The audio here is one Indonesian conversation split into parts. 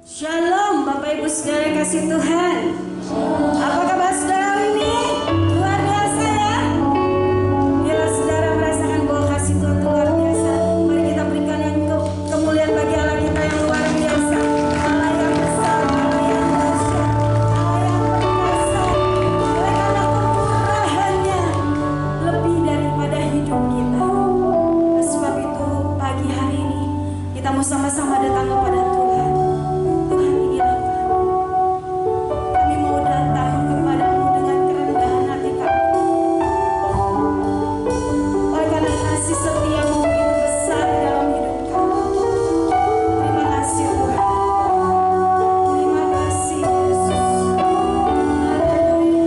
Shalom Bapak Ibu saudara yang kasih Tuhan. Apa kabar saudara hari ini? Luar biasa ya. Bila saudara merasakan bahwa kasih Tuhan itu luar biasa, mari kita berikan yang kemuliaan bagi Allah kita yang luar biasa. Allah yang besar, Allah yang dahsyat, Allah yang perkasa. Oleh karena kemurahannya lebih daripada hidup kita. Oleh sebab itu pagi hari ini kita mau sama-sama datang kepada Tuhan. Tuhan, inilah kami mau datang kepadamu dengan kerendahan hati kami. Oleh karena kasih setiamu begitu besar dalam hidup kami. Terima kasih Tuhan. Terima kasih Yesus. Haleluya.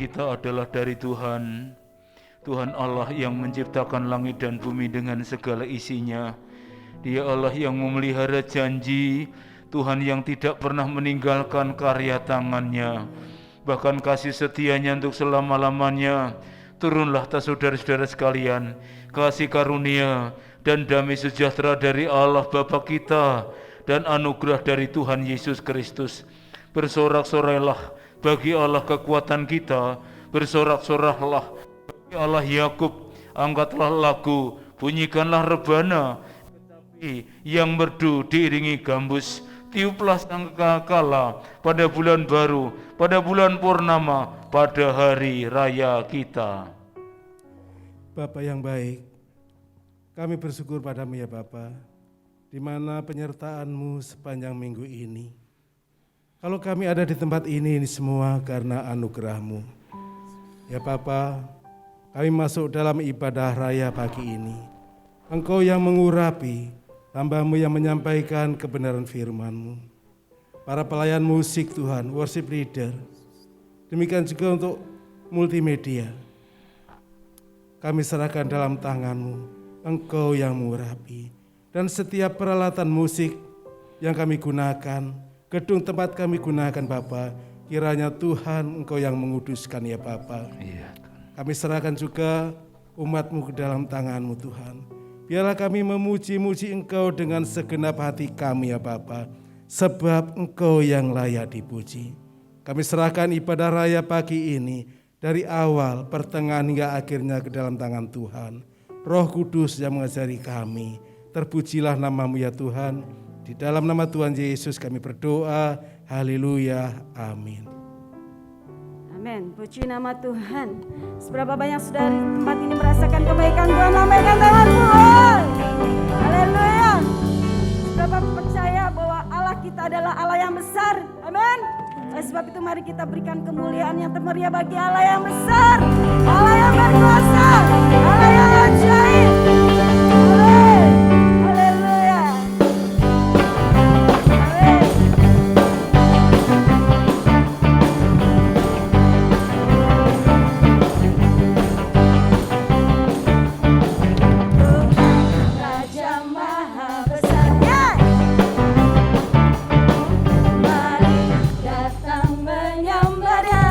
kita adalah dari Tuhan. Tuhan Allah yang menciptakan langit dan bumi dengan segala isinya. Dia Allah yang memelihara janji, Tuhan yang tidak pernah meninggalkan karya tangannya, bahkan kasih setianya untuk selama-lamanya. Turunlah atas saudara-saudara sekalian kasih karunia dan damai sejahtera dari Allah Bapa kita dan anugerah dari Tuhan Yesus Kristus. Bersorak-sorailah bagi Allah kekuatan kita, bersorak-sorahlah Allah Yakub, angkatlah lagu, bunyikanlah rebana, tetapi yang merdu diiringi gambus. Tiuplah sangkakala pada bulan baru, pada bulan purnama, pada hari raya kita. Bapa yang baik, kami bersyukur padamu ya Bapa, di mana penyertaan-Mu sepanjang minggu ini. Kalau kami ada di tempat ini semua karena anugerah-Mu. Ya Bapa, kami masuk dalam ibadah raya pagi ini. Engkau yang mengurapi, hamba-Mu yang menyampaikan kebenaran firman-Mu. Para pelayan musik Tuhan, worship leader. Demikian juga untuk multimedia. Kami serahkan dalam tangan-Mu, Engkau yang mengurapi. Dan setiap peralatan musik yang kami gunakan, gedung tempat kami gunakan Bapa, kiranya Tuhan Engkau yang menguduskan ya Bapa. Iya. Kami serahkan juga umat-Mu ke dalam tangan-Mu Tuhan. Biarlah kami memuji-muji Engkau dengan segenap hati kami ya Bapa, sebab Engkau yang layak dipuji. Kami serahkan ibadah raya pagi ini dari awal, pertengahan hingga akhirnya ke dalam tangan Tuhan. Roh Kudus yang mengajari kami, terpujilah nama-Mu ya Tuhan. Di dalam nama Tuhan Yesus kami berdoa, haleluya, amin. Amin, puji nama Tuhan. Seberapa banyak saudara di tempat ini merasakan kebaikan Tuhan, lambaikan tangan Tuhan. Haleluya. Seberapa percaya bahwa Allah kita adalah Allah yang besar. Amin. Oleh sebab itu mari kita berikan kemuliaan yang termeriah bagi Allah yang besar, Allah yang berkuasa, Allah yang ajaib. Amin. Haleluya. Amin. Raja Maha Besar, mari datang menyembah Dia.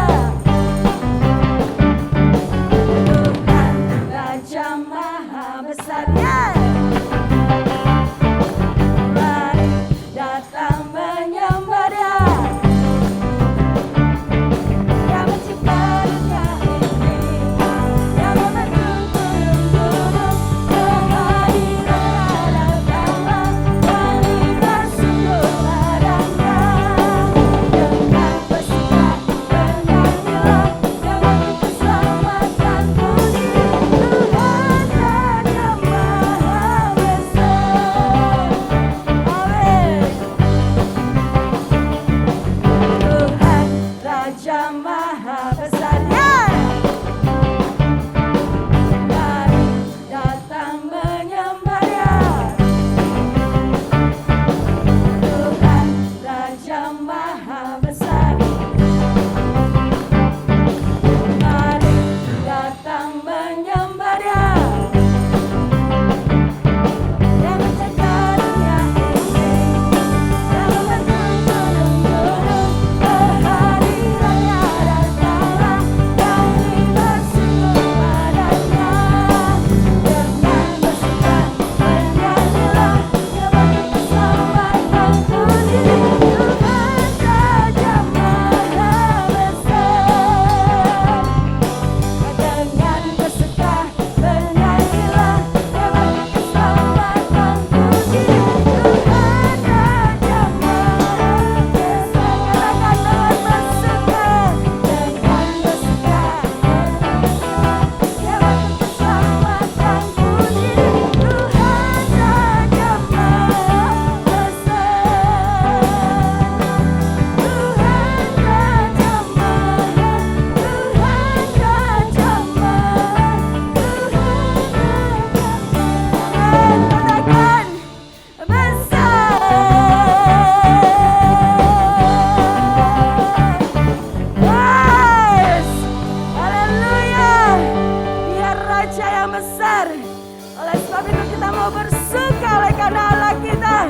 mau bersuka oleh karena Allah kita.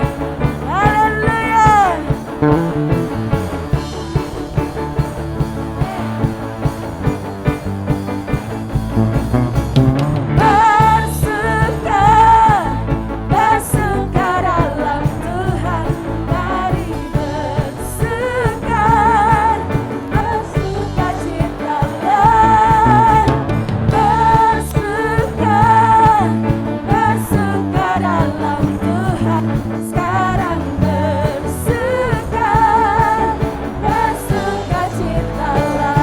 Haleluya. Bersuka dalam Tuhan, mari bersuka, bersuka citalah. Bersuka, bersuka dalam Tuhan, sekarang bersuka, bersuka citalah.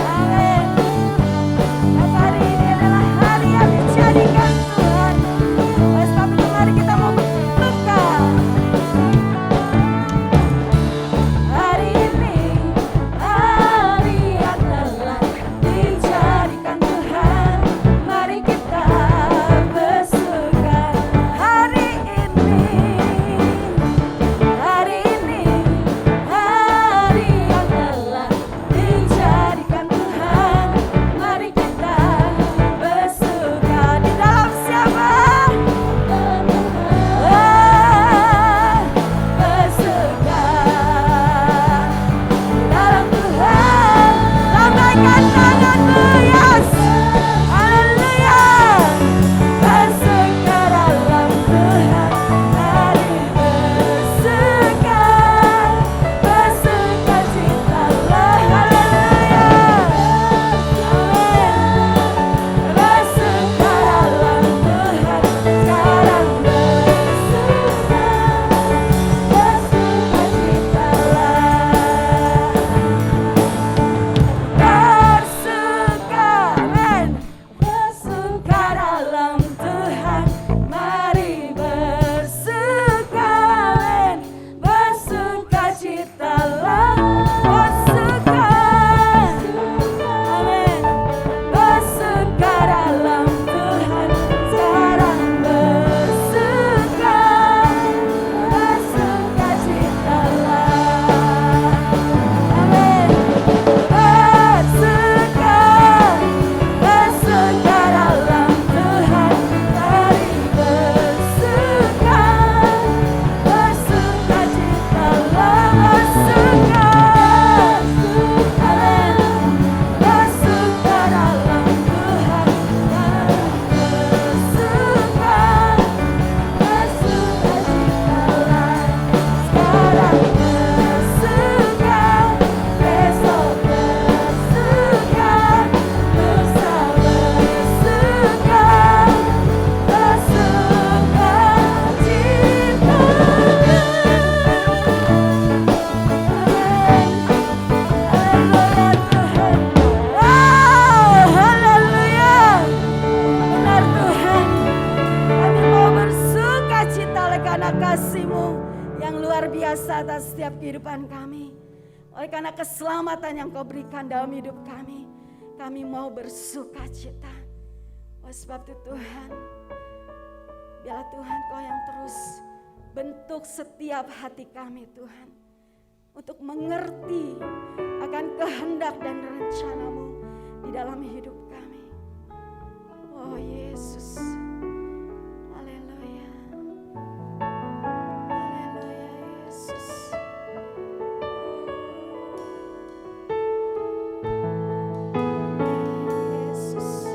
Amin. Dan hari ini adalah hari yang dijadikan Tuhan. Oleh sebab itu mari kita mau bersuka. Hari ini hari yang telah dijadikan Tuhan. Mari kita bersuka. Hari ini hari yang telah dijadikan Tuhan. Mari kita bersuka. Di dalam siapa? Bersuka dalam Tuhan. Lambaikan tanganmu, yes. Haleluya. Bersuka dalam Tuhan. Mari bersuka, bersuka citalah. Haleluya. Amin. Bersuka dalam Tuhan. Sekarang bersuka, bersuka citalah. Bersuka, amin. Bersuka dalam Tuhan. Mari bersuka, amin. Bersuka citalah. Bersuka, amin. Bersuka dalam Tuhan. Sekarang bersuka, bersuka citalah. Amin. Bersuka, bersuka dalam Tuhan. Mari bersuka, bersuka citalah. Bersuka, amin. Bersuka dalam Tuhan. Bersuka, bersuka citalah. Sekarang bersuka, besok bersuka, lusa bersuka, bersuka citalah. Benar Tuhan, kami mau bersuka cita oleh karena kasih-Mu yang luar biasa atas setiap kehidupan kami. Oleh karena keselamatan yang Kau berikan dalam hidup kami mau bersuka cita. Oleh sebab itu Tuhan, biarlah Tuhan Kau yang terus bentuk setiap hati kami Tuhan, untuk mengerti akan kehendak dan rencana-Mu di dalam hidup kami. Oh Yesus, haleluya, haleluya Yesus. Yesus.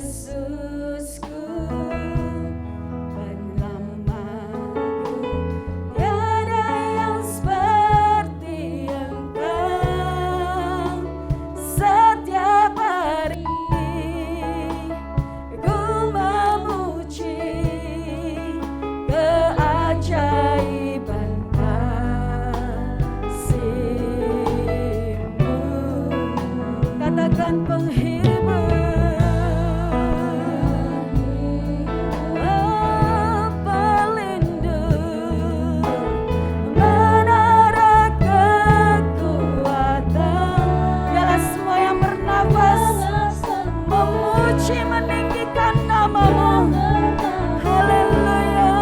Yesusku, penyelamatku, tiada yang seperti Engkau. Setiap hari ku memuji keajaiban kasih-Mu. Katakan penghibur, pelindung, menara kekuatan. Biarlah semua yang bernafas memuji meninggikan nama-Mu. Haleluya.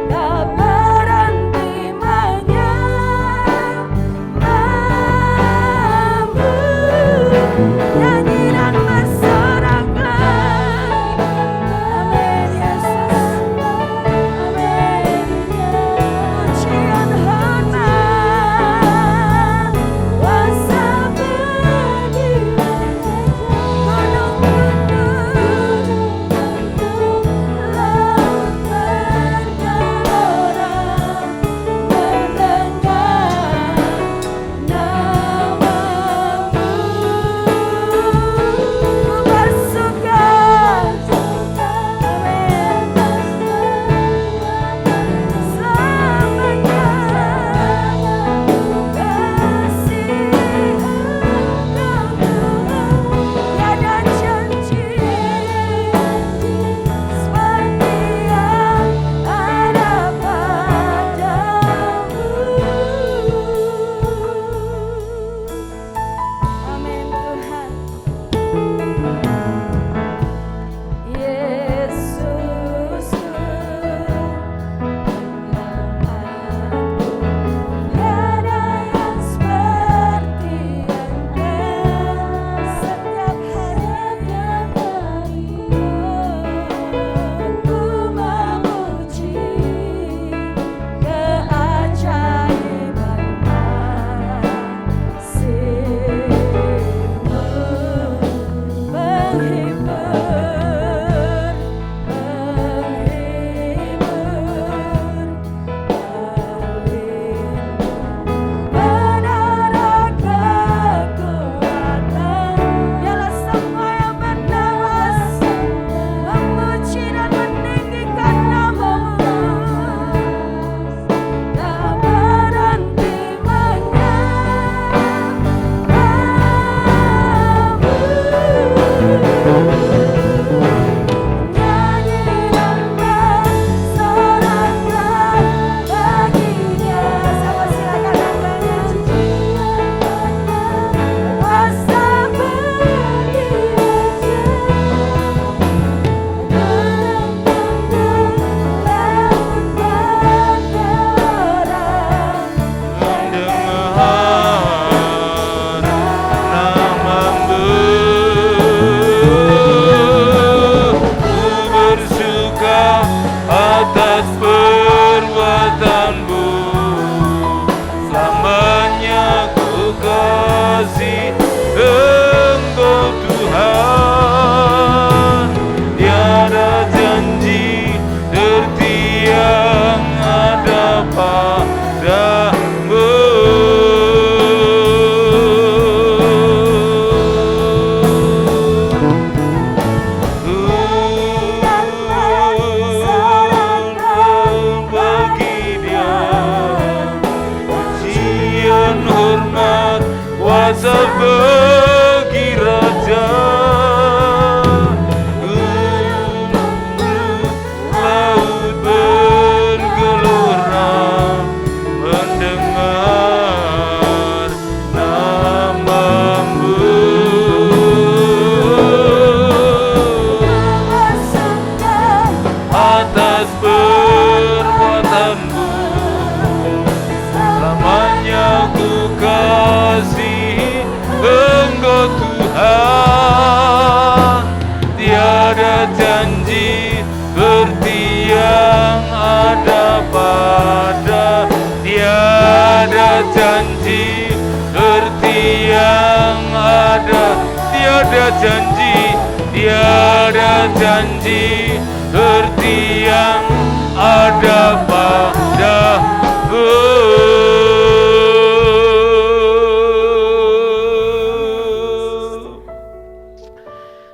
Tak berhenti menyembah-Mu. Nyanyi dan bersoraklah. Amin Yesus. Amin. Pujian hormat kuasa berdiri gunung-gunung laut bergelora mendengar namamu. Ku bersuka, amin, selamanya kasih Engkau Tuhan. Tiada janji seperti yang ada padamu. Amin Tuhan. Yesusku, tiada yang seperti Engkau setiap hari. Ku memuji keajaiban kasih-Mu, menara kekuatan. Biarlah semua yang bernapas memuji dan meninggikan nama-Mu, tak berhenti nyanyi dan bersoraklah baginya. Sama silakan nyanyi. Kuasa berdiri gunung-gunung laut bergelora mendengar namamu. Ku bersuka atas perbuatanmu, selamanya ku kasih Engkau Tuhan. Tiada janji seperti yang ada padamu. Bagi Dia pujian hormat kuasa bagi Raja. Laut bergelora mendengar namamu. Atas perbuatanmu, selamanya ku kasih Engkau Tuhan. Tiada janji seperti yang ada pada, tiada janji seperti yang ada, tiada janji, tiada janji seperti yang ada padamu.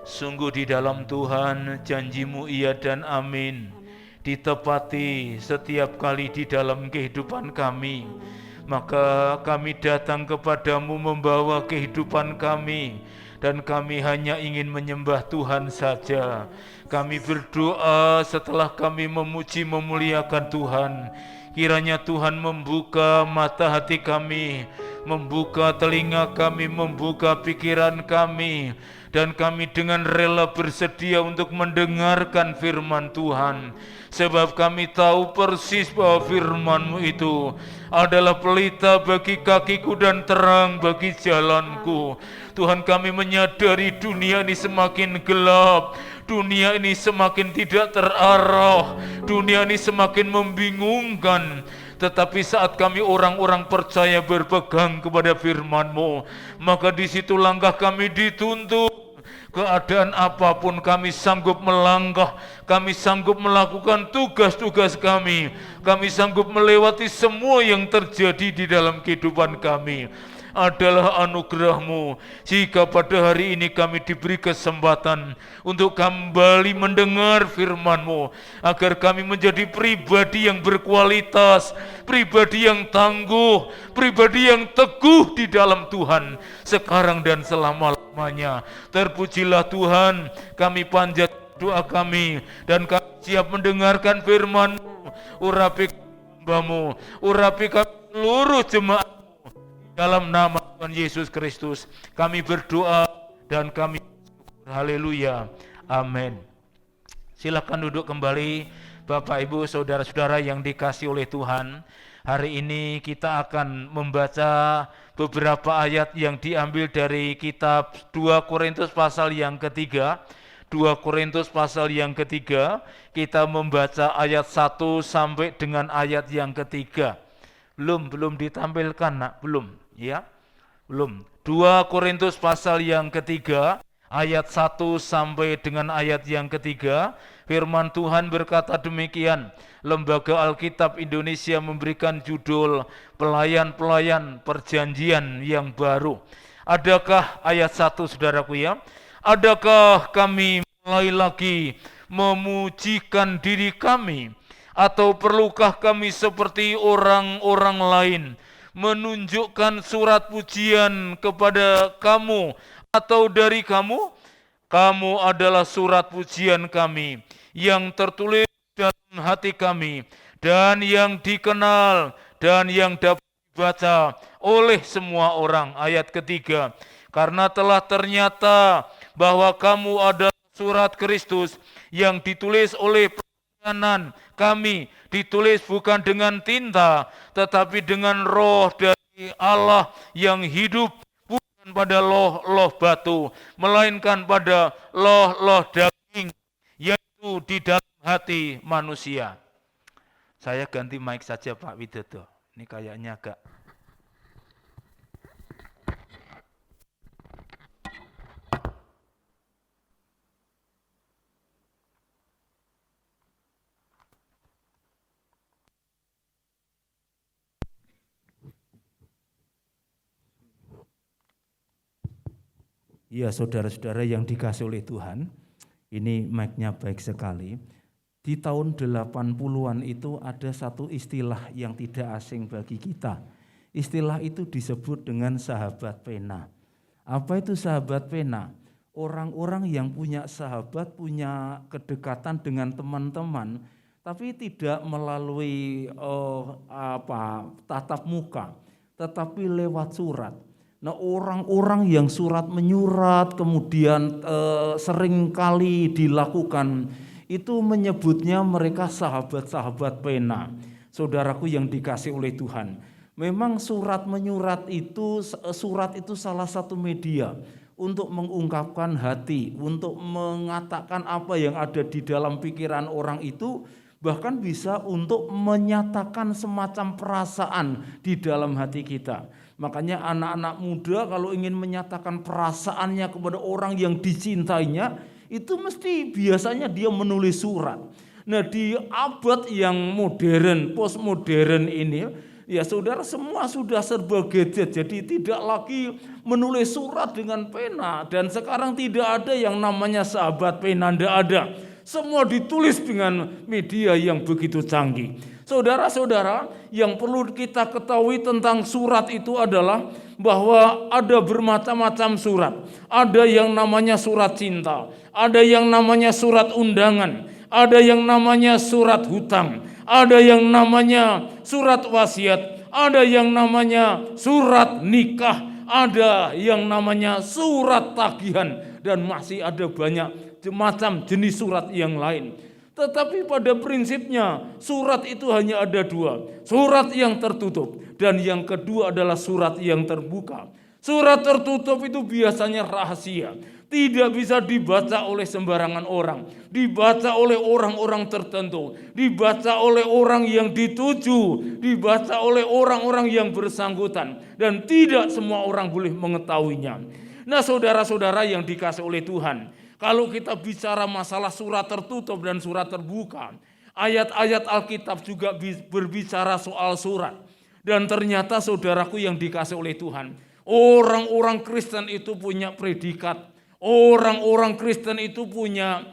Sungguh di dalam Tuhan janji-Mu iya dan amin, ditepati setiap kali di dalam kehidupan kami. Maka kami datang kepadamu membawa kehidupan kami, dan kami hanya ingin menyembah Tuhan saja. Kami berdoa setelah kami memuji memuliakan Tuhan, kiranya Tuhan membuka mata hati kami membuka telinga kami, membuka pikiran kami, dan kami dengan rela bersedia untuk mendengarkan firman Tuhan. Sebab kami tahu persis bahwa firman-Mu itu adalah pelita bagi kakiku dan terang bagi jalanku. Tuhan, kami menyadari dunia ini semakin gelap, dunia ini semakin tidak terarah, dunia ini semakin membingungkan. Tetapi saat kami orang-orang percaya berpegang kepada firman-Mu, maka di situ langkah kami dituntun. Keadaan apapun kami sanggup melangkah, kami sanggup melakukan tugas-tugas kami sanggup melewati semua yang terjadi di dalam kehidupan kami. Adalah anugerah-Mu jika pada hari ini kami diberi kesempatan untuk kembali mendengar firman-Mu, agar kami menjadi pribadi yang berkualitas, pribadi yang tangguh, pribadi yang teguh di dalam Tuhan sekarang dan selama-lamanya. Terpujilah Tuhan, kami panjat doa kami dan kami siap mendengarkan firman-Mu. Urapi hamba-Mu, urapi kami seluruh jemaat. Dalam nama Tuhan Yesus Kristus kami berdoa dan kami bersyukur. Haleluya. Amin. Silakan duduk kembali Bapak Ibu saudara-saudara yang dikasihi oleh Tuhan. Hari ini kita akan membaca beberapa ayat yang diambil dari kitab 2 Korintus pasal yang ketiga. 2 Korintus pasal yang ketiga, kita membaca ayat 1 sampai dengan ayat yang ketiga. Belum ditampilkan nak, belum ya, belum. 2 Korintus pasal yang ketiga, ayat 1 sampai dengan ayat yang ketiga, firman Tuhan berkata demikian. Lembaga Alkitab Indonesia memberikan judul Pelayan-pelayan Perjanjian yang Baru. Adakah ayat 1 saudaraku ya? Adakah kami mulai lagi memujikan diri kami? Atau perlukah kami seperti orang-orang lain menunjukkan surat pujian kepada kamu atau dari kamu? Kamu adalah surat pujian kami yang tertulis dalam hati kami dan yang dikenal dan yang dapat dibaca oleh semua orang. Ayat ketiga, karena telah ternyata bahwa kamu adalah surat Kristus yang ditulis oleh pelayanan kami, ditulis bukan dengan tinta tetapi dengan roh dari Allah yang hidup, bukan pada loh batu melainkan pada loh daging, yaitu di dalam hati manusia. Saya ganti mic saja Pak Widodo, ini kayaknya agak ya. Saudara-saudara yang dikasihi oleh Tuhan, ini mic-nya baik sekali. Di tahun 80-an itu ada satu istilah yang tidak asing bagi kita. Istilah itu disebut dengan sahabat pena. Apa itu sahabat pena? Orang-orang yang punya sahabat, punya kedekatan dengan teman-teman, tapi tidak melalui tatap muka, tetapi lewat surat. Nah, orang-orang yang surat menyurat kemudian sering kali dilakukan, itu menyebutnya mereka sahabat-sahabat pena. Saudaraku yang dikasihi oleh Tuhan, memang surat itu salah satu media untuk mengungkapkan hati, untuk mengatakan apa yang ada di dalam pikiran orang itu, bahkan bisa untuk menyatakan semacam perasaan di dalam hati kita. Makanya anak-anak muda kalau ingin menyatakan perasaannya kepada orang yang dicintainya, itu mesti biasanya dia menulis surat. Nah, di abad yang modern, postmodern ini, ya saudara, semua sudah serba gadget, jadi tidak lagi menulis surat dengan pena. Dan sekarang tidak ada yang namanya sahabat pena, tidak ada. Semua ditulis dengan media yang begitu canggih. Saudara-saudara, yang perlu kita ketahui tentang surat itu adalah bahwa ada bermacam-macam surat. Ada yang namanya surat cinta, ada yang namanya surat undangan, ada yang namanya surat hutang, ada yang namanya surat wasiat, ada yang namanya surat nikah, ada yang namanya surat tagihan, dan masih ada banyak macam jenis surat yang lain. Tetapi pada prinsipnya surat itu hanya ada dua, surat yang tertutup dan yang kedua adalah surat yang terbuka. Surat tertutup itu biasanya rahasia, tidak bisa dibaca oleh sembarangan orang, dibaca oleh orang-orang tertentu, dibaca oleh orang yang dituju, dibaca oleh orang-orang yang bersangkutan, dan tidak semua orang boleh mengetahuinya. Nah, saudara-saudara yang dikasih oleh Tuhan, kalau kita bicara masalah surat tertutup dan surat terbuka, ayat-ayat Alkitab juga berbicara soal surat. Dan ternyata saudaraku yang dikasih oleh Tuhan, orang-orang Kristen itu punya predikat, orang-orang Kristen itu punya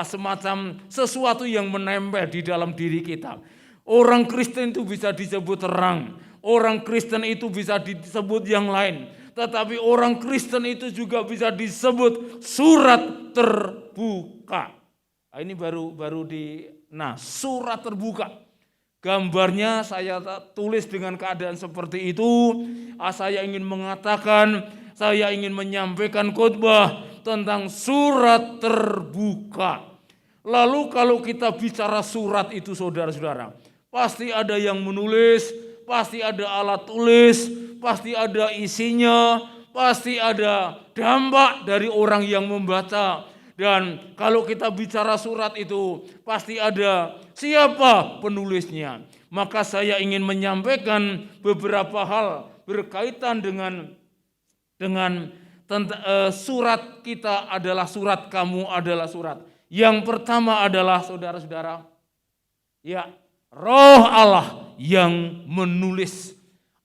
semacam sesuatu yang menempel di dalam diri kita. Orang Kristen itu bisa disebut terang, orang Kristen itu bisa disebut yang lain. Tetapi orang Kristen itu juga bisa disebut surat terbuka. Nah, ini baru surat terbuka. Gambarnya saya tulis dengan keadaan seperti itu. Saya ingin mengatakan, saya ingin menyampaikan khotbah tentang surat terbuka. Lalu kalau kita bicara surat itu saudara-saudara, pasti ada yang menulis, pasti ada alat tulis, pasti ada isinya, pasti ada dampak dari orang yang membaca. Dan kalau kita bicara surat itu pasti ada siapa penulisnya. Maka saya ingin menyampaikan beberapa hal berkaitan dengan surat kita adalah surat, kamu adalah surat. Yang pertama adalah saudara-saudara, ya, Roh Allah yang menulis.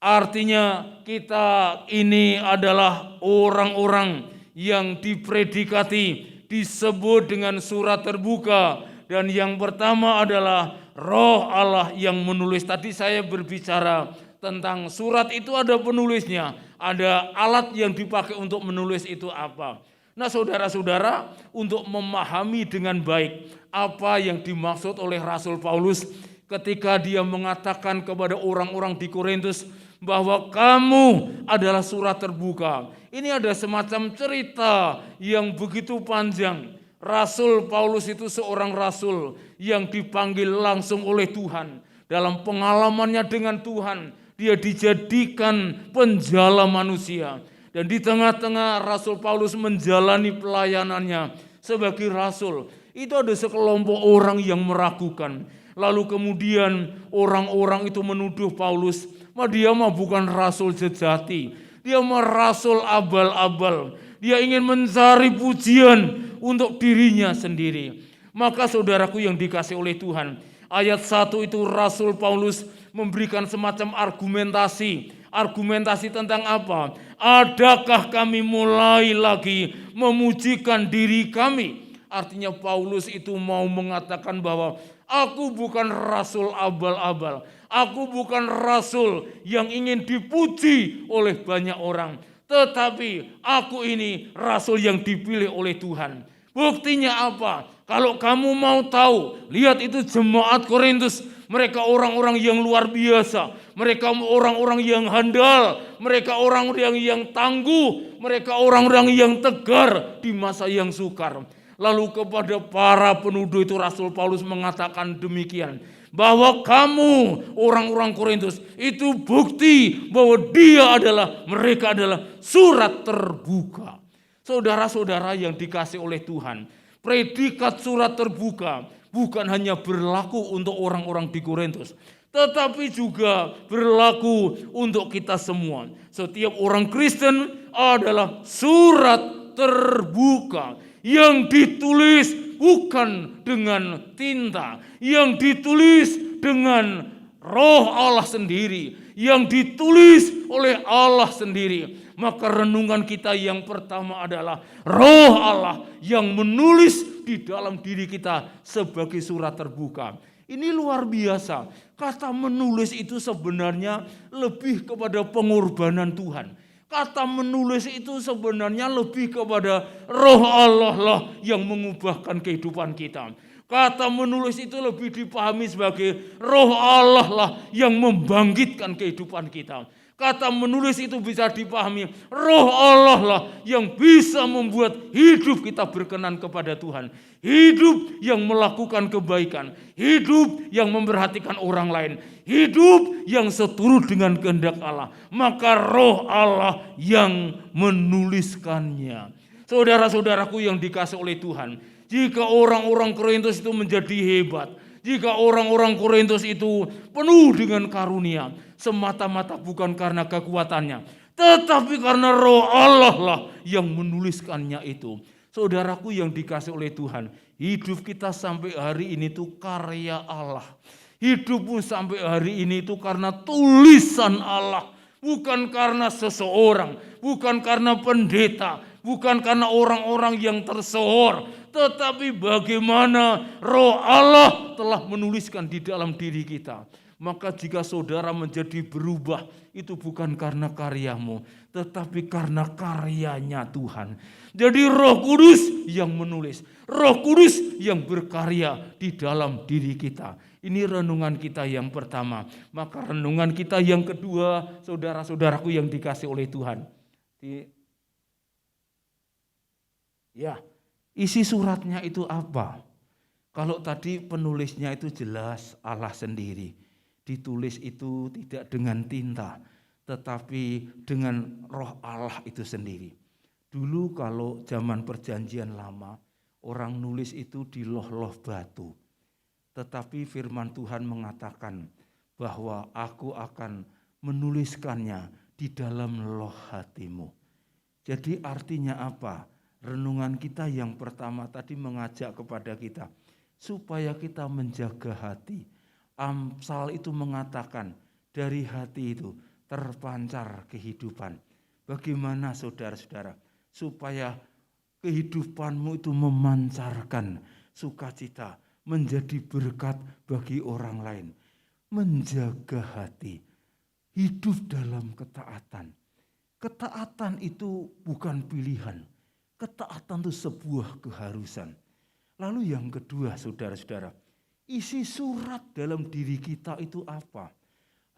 Artinya kita ini adalah orang-orang yang dipredikati, disebut dengan surat terbuka. Dan yang pertama adalah Roh Allah yang menulis. Tadi saya berbicara tentang surat itu ada penulisnya, ada alat yang dipakai untuk menulis itu apa. Nah, saudara-saudara, untuk memahami dengan baik apa yang dimaksud oleh Rasul Paulus ketika dia mengatakan kepada orang-orang di Korintus bahwa kamu adalah surat terbuka. Ini ada semacam cerita yang begitu panjang. Rasul Paulus itu seorang rasul yang dipanggil langsung oleh Tuhan. Dalam pengalamannya dengan Tuhan, dia dijadikan penjala manusia. Dan di tengah-tengah Rasul Paulus menjalani pelayanannya sebagai rasul, itu ada sekelompok orang yang meragukan. Lalu kemudian orang-orang itu menuduh Paulus, dia mah bukan rasul sejati, dia mah rasul abal-abal, dia ingin mencari pujian untuk dirinya sendiri. Maka saudaraku yang dikasih oleh Tuhan, ayat 1 itu Rasul Paulus memberikan semacam argumentasi tentang apa? Adakah kami mulai lagi memujikan diri kami? Artinya Paulus itu mau mengatakan bahwa aku bukan rasul abal-abal. Aku bukan rasul yang ingin dipuji oleh banyak orang. Tetapi aku ini rasul yang dipilih oleh Tuhan. Buktinya apa? Kalau kamu mau tahu, lihat itu jemaat Korintus. Mereka orang-orang yang luar biasa. Mereka orang-orang yang handal. Mereka orang-orang yang tangguh. Mereka orang-orang yang tegar di masa yang sukar. Lalu kepada para penuduh itu Rasul Paulus mengatakan demikian, bahwa kamu orang-orang Korintus itu bukti bahwa mereka adalah surat terbuka. Saudara-saudara yang dikasih oleh Tuhan, predikat surat terbuka bukan hanya berlaku untuk orang-orang di Korintus, tetapi juga berlaku untuk kita semua. Setiap orang Kristen adalah surat terbuka yang ditulis bukan dengan tinta, yang ditulis dengan Roh Allah sendiri, yang ditulis oleh Allah sendiri. Maka renungan kita yang pertama adalah Roh Allah yang menulis di dalam diri kita sebagai surat terbuka. Ini luar biasa. Kata menulis itu sebenarnya lebih kepada pengorbanan Tuhan. Kata menulis itu sebenarnya lebih kepada Roh Allah lah yang mengubahkan kehidupan kita. Kata menulis itu lebih dipahami sebagai roh Allah lah yang membangkitkan kehidupan kita. Kata menulis itu bisa dipahami roh Allah lah yang bisa membuat hidup kita berkenan kepada Tuhan. Hidup yang melakukan kebaikan. Hidup yang memperhatikan orang lain. Hidup yang seturut dengan kehendak Allah. Maka roh Allah yang menuliskannya. Saudara-saudaraku yang dikasih oleh Tuhan. Jika orang-orang Korintus itu menjadi hebat. Jika orang-orang Korintus itu penuh dengan karunia. Semata-mata bukan karena kekuatannya. Tetapi karena roh Allah lah yang menuliskannya itu. Saudaraku yang dikasih oleh Tuhan. Hidup kita sampai hari ini itu karya Allah. Hidupmu sampai hari ini itu karena tulisan Allah. Bukan karena seseorang. Bukan karena pendeta. Bukan karena orang-orang yang tersohor. Tetapi bagaimana roh Allah telah menuliskan di dalam diri kita. Maka jika saudara menjadi berubah, itu bukan karena karyamu, tetapi karena karyanya Tuhan. Jadi Roh Kudus yang menulis, Roh Kudus yang berkarya di dalam diri kita. Ini renungan kita yang pertama. Maka renungan kita yang kedua, saudara-saudaraku yang dikasih oleh Tuhan. Isi suratnya itu apa? Kalau tadi penulisnya itu jelas Allah sendiri. Ditulis itu tidak dengan tinta, tetapi dengan roh Allah itu sendiri. Dulu kalau zaman perjanjian lama, orang nulis itu di loh-loh batu. Tetapi firman Tuhan mengatakan bahwa aku akan menuliskannya di dalam loh hatimu. Jadi artinya apa? Renungan kita yang pertama tadi mengajak kepada kita supaya kita menjaga hati. Amsal itu mengatakan dari hati itu terpancar kehidupan. Bagaimana saudara-saudara supaya kehidupanmu itu memancarkan sukacita, menjadi berkat bagi orang lain. Menjaga hati, hidup dalam ketaatan. Ketaatan itu bukan pilihan. Ketaatan itu sebuah keharusan. Lalu yang kedua saudara-saudara, isi surat dalam diri kita itu apa?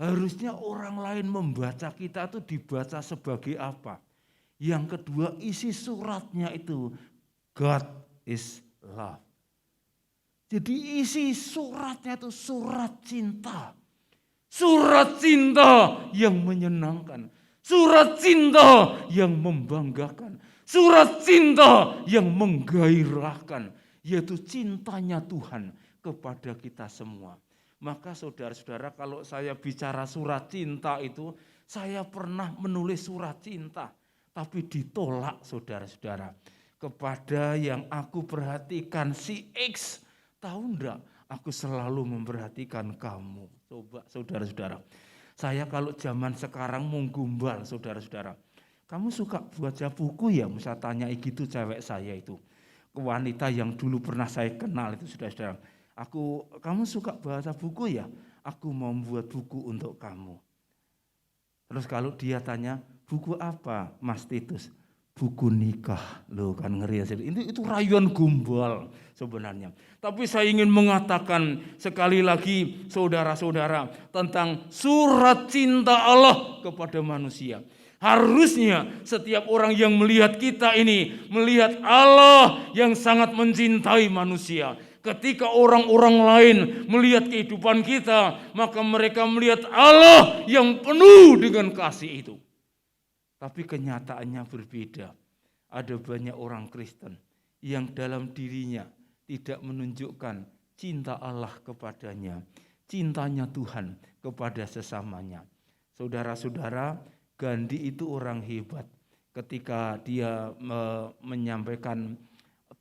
Harusnya orang lain membaca kita itu dibaca sebagai apa? Yang kedua, isi suratnya itu God is love. Jadi isi suratnya itu surat cinta. Surat cinta yang menyenangkan. Surat cinta yang membanggakan. Surat cinta yang menggairahkan. Yaitu cintanya Tuhan kepada kita semua. Maka saudara-saudara, kalau saya bicara surat cinta itu, saya pernah menulis surat cinta, tapi ditolak saudara-saudara. Kepada yang aku perhatikan si X, tahu enggak, aku selalu memperhatikan kamu. Coba saudara-saudara, saya kalau zaman sekarang menggumbal saudara-saudara. Kamu suka baca buku ya? Saya tanya gitu cewek saya itu. Wanita yang dulu pernah saya kenal itu saudara-saudara. Kamu suka baca buku ya? Aku mau membuat buku untuk kamu. Terus kalau dia tanya, buku apa Mas Titus? Buku nikah. Loh kan ngeri ya. Itu rayuan gombal sebenarnya. Tapi saya ingin mengatakan sekali lagi saudara-saudara tentang surat cinta Allah kepada manusia. Harusnya setiap orang yang melihat kita ini melihat Allah yang sangat mencintai manusia. Ketika orang-orang lain melihat kehidupan kita, maka mereka melihat Allah yang penuh dengan kasih itu. Tapi kenyataannya berbeda. Ada banyak orang Kristen yang dalam dirinya tidak menunjukkan cinta Allah kepadanya, cintanya Tuhan kepada sesamanya. Saudara-saudara, Gandhi itu orang hebat. Ketika dia menyampaikan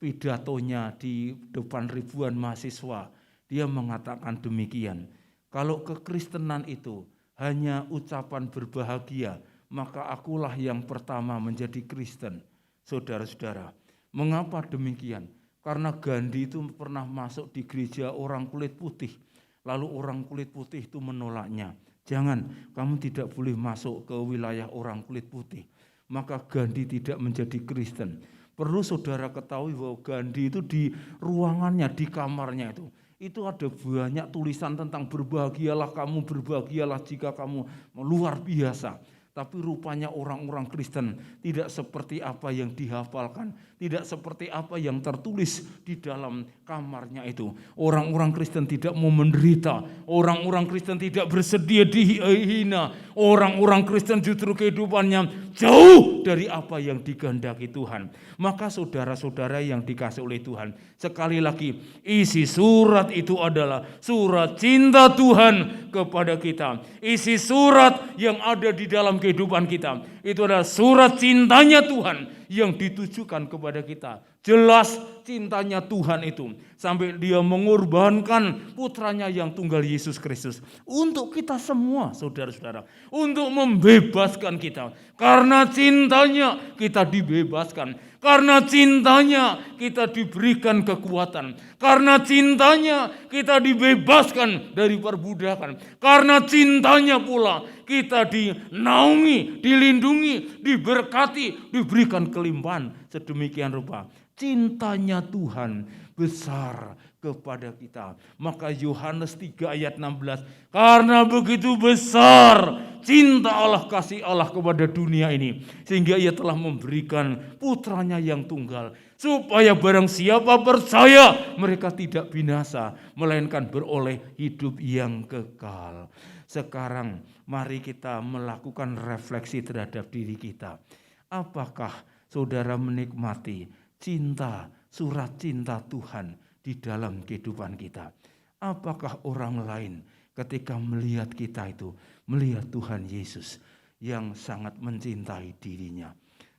pidatonya di depan ribuan mahasiswa, dia mengatakan demikian. Kalau kekristenan itu hanya ucapan berbahagia, maka akulah yang pertama menjadi Kristen. Saudara-saudara, mengapa demikian? Karena Gandhi itu pernah masuk di gereja orang kulit putih, lalu orang kulit putih itu menolaknya. Jangan, kamu tidak boleh masuk ke wilayah orang kulit putih. Maka Gandhi tidak menjadi Kristen. Perlu saudara ketahui bahwa Gandhi itu di ruangannya, di kamarnya itu ada banyak tulisan tentang berbahagialah kamu, berbahagialah jika kamu luar biasa. Tapi rupanya orang-orang Kristen tidak seperti apa yang dihafalkan, tidak seperti apa yang tertulis di dalam kamarnya itu. Orang-orang Kristen tidak mau menderita, orang-orang Kristen tidak bersedia dihina, orang-orang Kristen justru kehidupannya jauh dari apa yang dikehendaki Tuhan. Maka saudara-saudara yang dikasih oleh Tuhan, sekali lagi isi surat itu adalah surat cinta Tuhan kepada kita. Isi surat yang ada di dalam kehidupan kita itu adalah surat cintanya Tuhan yang ditujukan kepada kita. Jelas cintanya Tuhan itu sampai dia mengorbankan putranya yang tunggal Yesus Kristus untuk kita semua, saudara-saudara, untuk membebaskan kita. Karena cintanya kita dibebaskan, karena cintanya kita diberikan kekuatan, karena cintanya kita dibebaskan dari perbudakan, karena cintanya pula kita dinaungi, dilindungi, diberkati, diberikan kelimpahan sedemikian rupa. Cintanya Tuhan besar kepada kita. Maka Yohanes 3 ayat 16, karena begitu besar cinta Allah, kasih Allah kepada dunia ini, sehingga ia telah memberikan putranya yang tunggal, supaya barang siapa percaya mereka tidak binasa, melainkan beroleh hidup yang kekal. Sekarang mari kita melakukan refleksi terhadap diri kita. Apakah saudara menikmati cinta, surat cinta Tuhan di dalam kehidupan kita? Apakah orang lain ketika melihat kita itu melihat Tuhan Yesus yang sangat mencintai dirinya?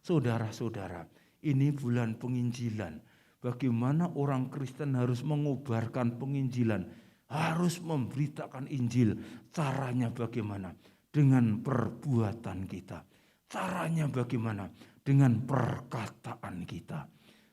Saudara-saudara, ini bulan penginjilan. Bagaimana orang Kristen harus mengubarkan penginjilan, harus memberitakan Injil. Caranya bagaimana? Dengan perbuatan kita. Caranya bagaimana? Dengan perkataan kita.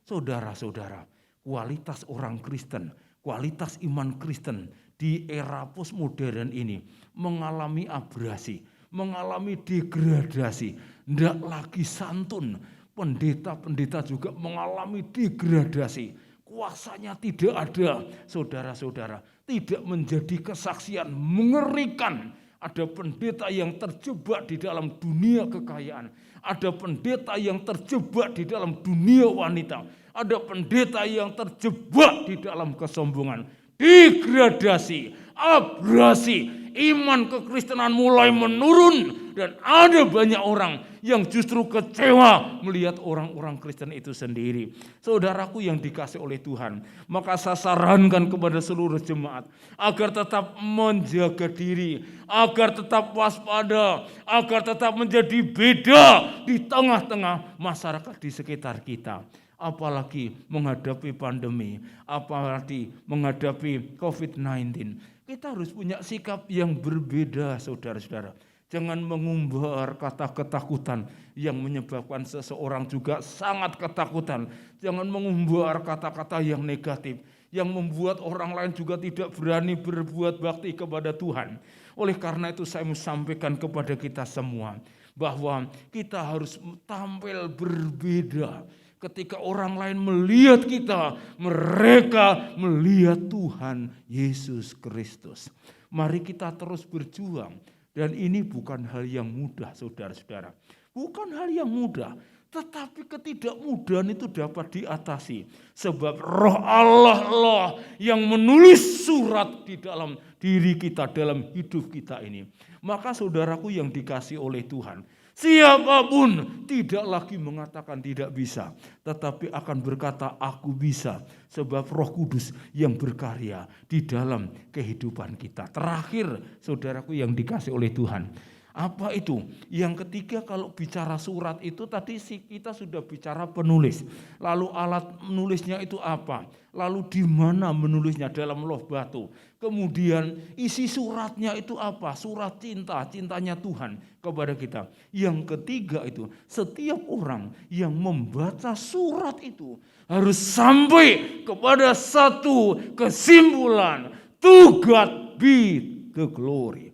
Saudara-saudara, kualitas orang Kristen, kualitas iman Kristen di era postmodern ini mengalami abrasi, mengalami degradasi. Tidak lagi santun, pendeta-pendeta juga mengalami degradasi. Kuasanya tidak ada, saudara-saudara. Tidak menjadi kesaksian mengerikan. Ada pendeta yang terjebak di dalam dunia kekayaan. Ada pendeta yang terjebak di dalam dunia wanita. Ada pendeta yang terjebak di dalam kesombongan. Degradasi, abrasi, iman kekristenan mulai menurun. Dan ada banyak orang yang justru kecewa melihat orang-orang Kristen itu sendiri. Saudaraku yang dikasih oleh Tuhan, maka saya sarankan kepada seluruh jemaat agar tetap menjaga diri, agar tetap waspada, agar tetap menjadi beda di tengah-tengah masyarakat di sekitar kita. Apalagi menghadapi pandemi, apalagi menghadapi COVID-19. Kita harus punya sikap yang berbeda, saudara-saudara. Jangan mengumbar kata ketakutan yang menyebabkan seseorang juga sangat ketakutan. Jangan mengumbar kata-kata yang negatif, yang membuat orang lain juga tidak berani berbuat bakti kepada Tuhan. Oleh karena itu saya mau sampaikan kepada kita semua, bahwa kita harus tampil berbeda. Ketika orang lain melihat kita, mereka melihat Tuhan Yesus Kristus. Mari kita terus berjuang. Dan ini bukan hal yang mudah, saudara-saudara. Bukan hal yang mudah. Tetapi ketidakmudahan itu dapat diatasi. Sebab Roh Allah yang menulis surat di dalam diri kita, dalam hidup kita ini. Maka saudaraku yang dikasih oleh Tuhan, siapapun tidak lagi mengatakan tidak bisa, tetapi akan berkata aku bisa, sebab Roh Kudus yang berkarya di dalam kehidupan kita. Terakhir, saudaraku yang dikasih oleh Tuhan, apa itu? Yang ketiga, kalau bicara surat itu tadi kita sudah bicara penulis. Lalu alat menulisnya itu apa? Lalu di mana menulisnya? Dalam loh batu. Kemudian isi suratnya itu apa? Surat cinta, cintanya Tuhan kepada kita. Yang ketiga itu, setiap orang yang membaca surat itu harus sampai kepada satu kesimpulan. To God be the glory.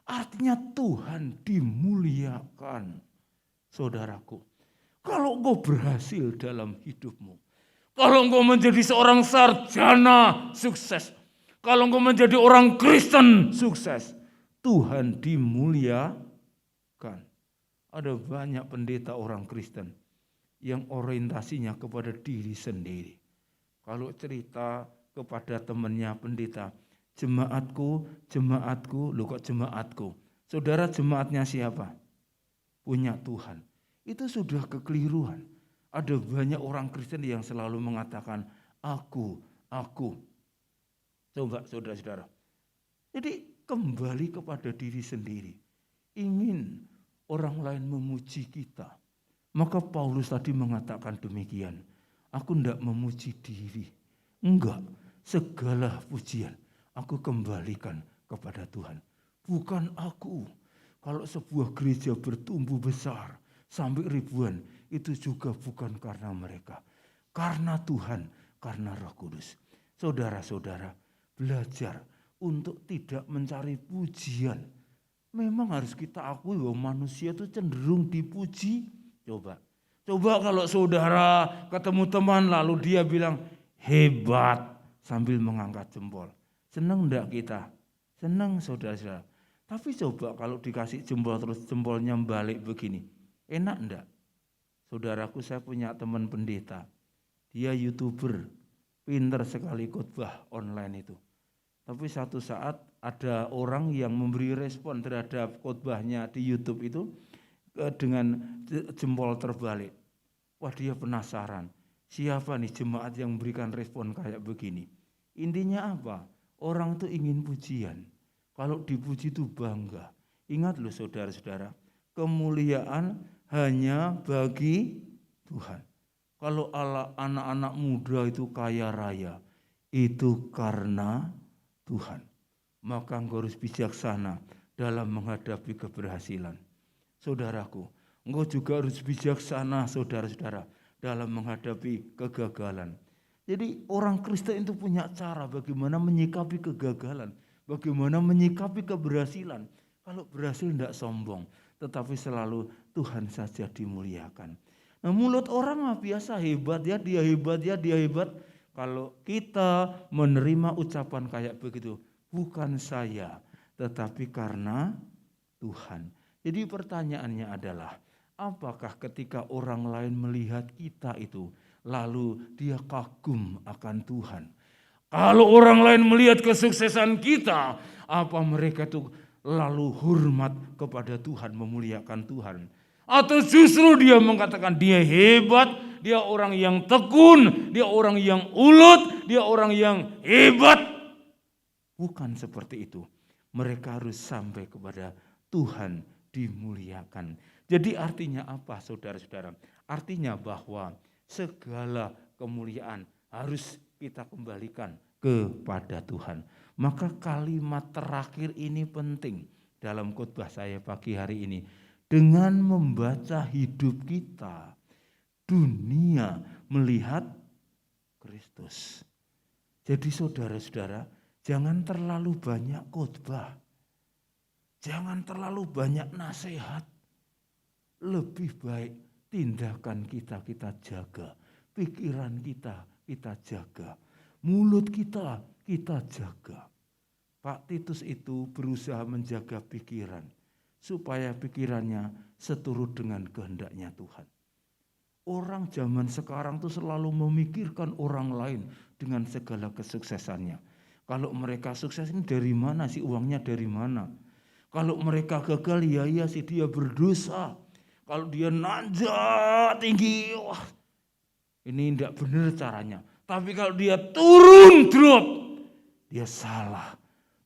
Artinya Tuhan dimuliakan. Saudaraku, Kalau engkau berhasil dalam hidupmu, kalau engkau menjadi seorang sarjana sukses, kalau engkau menjadi orang Kristen sukses, Tuhan dimuliakan. Ada banyak pendeta orang Kristen yang orientasinya kepada diri sendiri. Kalau cerita kepada temannya pendeta, jemaatku, loh kok jemaatku? Saudara, jemaatnya siapa? Punya Tuhan. Itu sudah kekeliruan. Ada banyak orang Kristen yang selalu mengatakan aku. Coba saudara-saudara. Jadi kembali kepada diri sendiri. Ingin orang lain memuji kita. Maka Paulus tadi mengatakan demikian. Aku tidak memuji diri. Enggak, segala pujian aku kembalikan kepada Tuhan. Bukan aku. Kalau sebuah gereja bertumbuh besar sampai ribuan, itu juga bukan karena mereka. Karena Tuhan, karena Roh Kudus. Saudara-saudara, belajar untuk tidak mencari pujian. Memang harus kita akui bahwa manusia itu cenderung dipuji. Coba kalau saudara ketemu teman lalu dia bilang hebat sambil mengangkat jempol. Senang enggak kita? Senang saudara-saudara. Tapi coba kalau dikasih jempol terus jempolnya balik begini. Enak enggak? Saudaraku, saya punya teman pendeta. Dia YouTuber, pinter sekali khotbah online itu. Tapi satu saat ada orang yang memberi respon terhadap khotbahnya di YouTube itu dengan jempol terbalik. Wah, dia penasaran. Siapa nih jemaat yang memberikan respon kayak begini? Intinya apa? Orang tuh ingin pujian. Kalau dipuji itu bangga. Ingat loh saudara-saudara, kemuliaan hanya bagi Tuhan. Kalau anak-anak muda itu kaya raya, itu karena Tuhan. Maka engkau harus bijaksana dalam menghadapi keberhasilan. Saudaraku, engkau juga harus bijaksana saudara-saudara dalam menghadapi kegagalan. Jadi orang Kristen itu punya cara bagaimana menyikapi kegagalan, bagaimana menyikapi keberhasilan. Kalau berhasil tidak sombong, tetapi selalu Tuhan saja dimuliakan. Nah, mulut orang biasa hebat ya, dia hebat ya, dia hebat. Kalau kita menerima ucapan kayak begitu, bukan saya, tetapi karena Tuhan. Jadi pertanyaannya adalah, apakah ketika orang lain melihat kita itu, lalu dia kagum akan Tuhan? Kalau orang lain melihat kesuksesan kita, apa mereka itu lalu hormat kepada Tuhan, memuliakan Tuhan? Atau justru dia mengatakan dia hebat, dia orang yang tekun, dia orang yang ulet, dia orang yang hebat? Bukan seperti itu. Mereka harus sampai kepada Tuhan dimuliakan. Jadi artinya apa saudara-saudara? Artinya bahwa segala kemuliaan harus kita kembalikan kepada Tuhan. Maka kalimat terakhir ini penting dalam khotbah saya pagi hari ini. Dengan membaca hidup kita, dunia melihat Kristus. Jadi saudara-saudara, jangan terlalu banyak khotbah. Jangan terlalu banyak nasihat. Lebih baik tindakan kita jaga. Pikiran kita jaga. Mulut kita jaga. Pak Titus itu berusaha menjaga pikiran. Supaya pikirannya seturut dengan kehendaknya Tuhan. Orang zaman sekarang tuh selalu memikirkan orang lain dengan segala kesuksesannya. Kalau mereka sukses ini dari mana sih, uangnya dari mana? Kalau mereka gagal ya sih dia berdosa. Kalau dia nanjak tinggi, wah ini tidak benar caranya. Tapi kalau dia turun drop, dia salah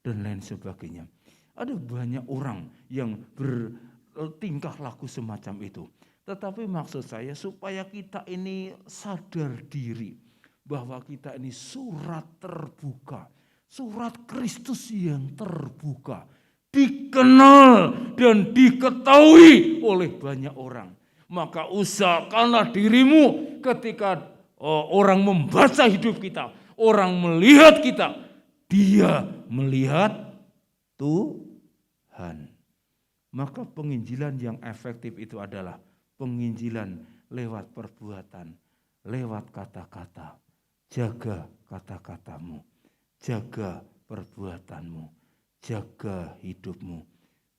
dan lain sebagainya. Ada banyak orang yang bertingkah laku semacam itu. Tetapi maksud saya supaya kita ini sadar diri bahwa kita ini surat terbuka. Surat Kristus yang terbuka. Dikenal dan diketahui oleh banyak orang. Maka usahakanlah dirimu ketika orang membaca hidup kita. Orang melihat kita. Dia melihat Tuhan. Maka penginjilan yang efektif itu adalah penginjilan lewat perbuatan, lewat kata-kata. Jaga kata-katamu, jaga perbuatanmu, jaga hidupmu,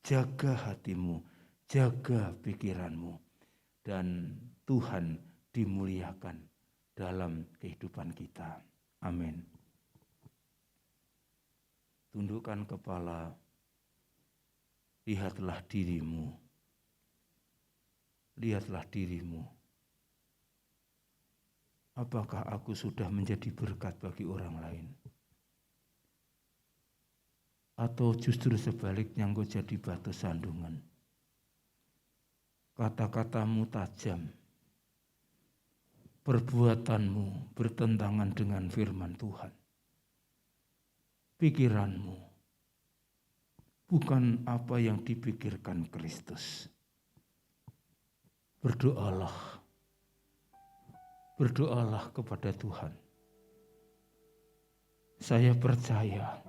jaga hatimu, jaga pikiranmu. Dan Tuhan dimuliakan dalam kehidupan kita. Amin. Tundukkan kepala, lihatlah dirimu. Lihatlah dirimu. Apakah aku sudah menjadi berkat bagi orang lain? Atau justru sebaliknya engkau jadi batu sandungan? Kata-katamu tajam, perbuatanmu bertentangan dengan firman Tuhan. Pikiranmu bukan apa yang dipikirkan Kristus. Berdoalah. Berdoalah kepada Tuhan. Saya percaya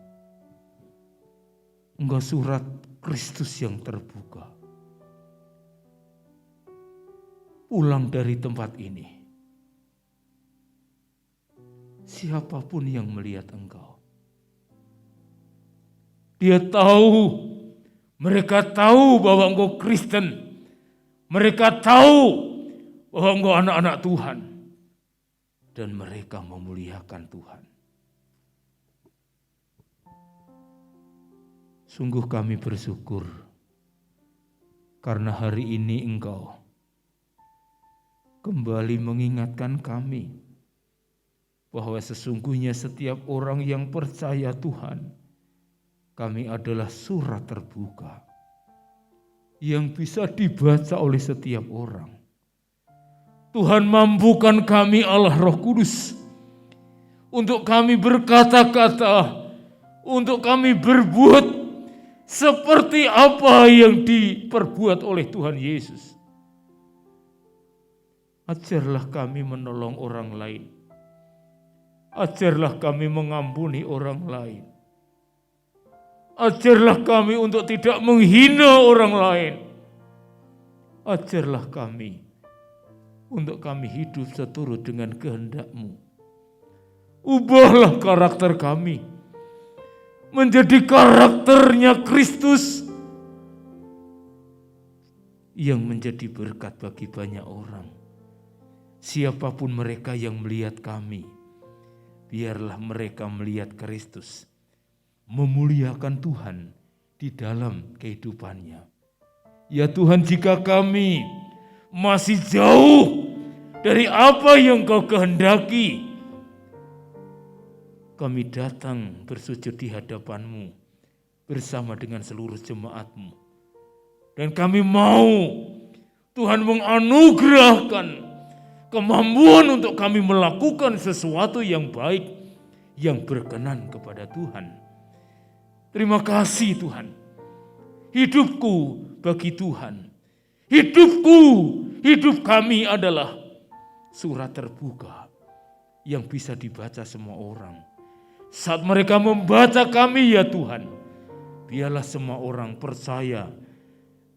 engkau surat Kristus yang terbuka. Pulang dari tempat ini. Siapapun yang melihat engkau. Dia tahu, mereka tahu bahwa engkau Kristen. Mereka tahu bahwa engkau anak-anak Tuhan. Dan mereka memuliakan Tuhan. Sungguh kami bersyukur karena hari ini engkau kembali mengingatkan kami bahwa sesungguhnya setiap orang yang percaya Tuhan, kami adalah surat terbuka yang bisa dibaca oleh setiap orang. Tuhan mampukan kami Allah Roh Kudus untuk kami berkata-kata, untuk kami berbuat seperti apa yang diperbuat oleh Tuhan Yesus. Ajarlah kami menolong orang lain. Ajarlah kami mengampuni orang lain. Ajarlah kami untuk tidak menghina orang lain. Ajarlah kami untuk kami hidup seturut dengan kehendak-Mu. Ubahlah karakter kami menjadi karakternya Kristus yang menjadi berkat bagi banyak orang. Siapapun mereka yang melihat kami, biarlah mereka melihat Kristus, memuliakan Tuhan di dalam kehidupannya. Ya Tuhan, jika kami masih jauh dari apa yang Kau kehendaki, kami datang bersujud di hadapan-Mu bersama dengan seluruh jemaat-Mu. Dan kami mau Tuhan menganugerahkan kemampuan untuk kami melakukan sesuatu yang baik, yang berkenan kepada Tuhan. Terima kasih Tuhan. Hidupku bagi Tuhan. Hidup kami adalah surat terbuka yang bisa dibaca semua orang. Saat mereka membaca kami ya Tuhan, biarlah semua orang percaya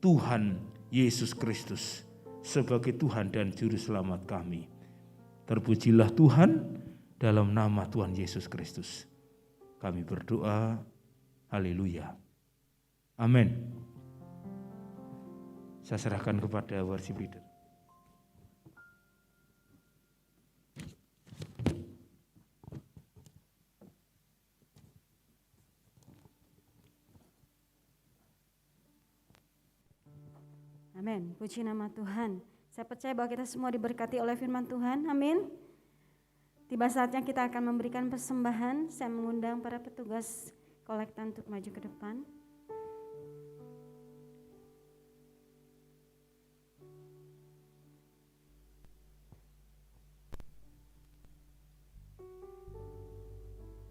Tuhan Yesus Kristus sebagai Tuhan dan Juru Selamat kami. Terpujilah Tuhan dalam nama Tuhan Yesus Kristus. Kami berdoa, haleluya. Amin. Saya serahkan kepada worship leader. Amin. Puji nama Tuhan. Saya percaya bahwa kita semua diberkati oleh firman Tuhan. Amin. Tiba saatnya kita akan memberikan persembahan. Saya mengundang para petugas kolektan untuk maju ke depan.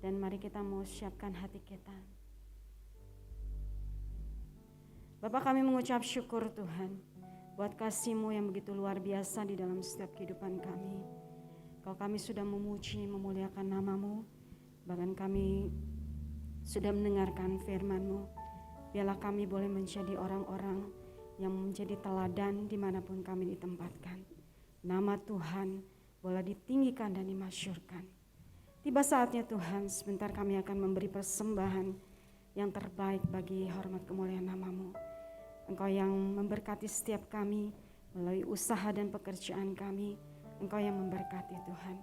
Dan mari kita mau siapkan hati kita. Bapak, kami mengucap syukur Tuhan buat kasih-Mu yang begitu luar biasa di dalam setiap kehidupan kami. Kalau kami sudah memuji, memuliakan nama-Mu, bahkan kami sudah mendengarkan firman-Mu, biarlah kami boleh menjadi orang-orang yang menjadi teladan dimanapun kami ditempatkan. nama Tuhan boleh ditinggikan dan dimasyurkan. Tiba saatnya Tuhan, sebentar kami akan memberi persembahan yang terbaik bagi hormat kemuliaan nama-Mu. Engkau yang memberkati setiap kami melalui usaha dan pekerjaan kami. Engkau yang memberkati Tuhan.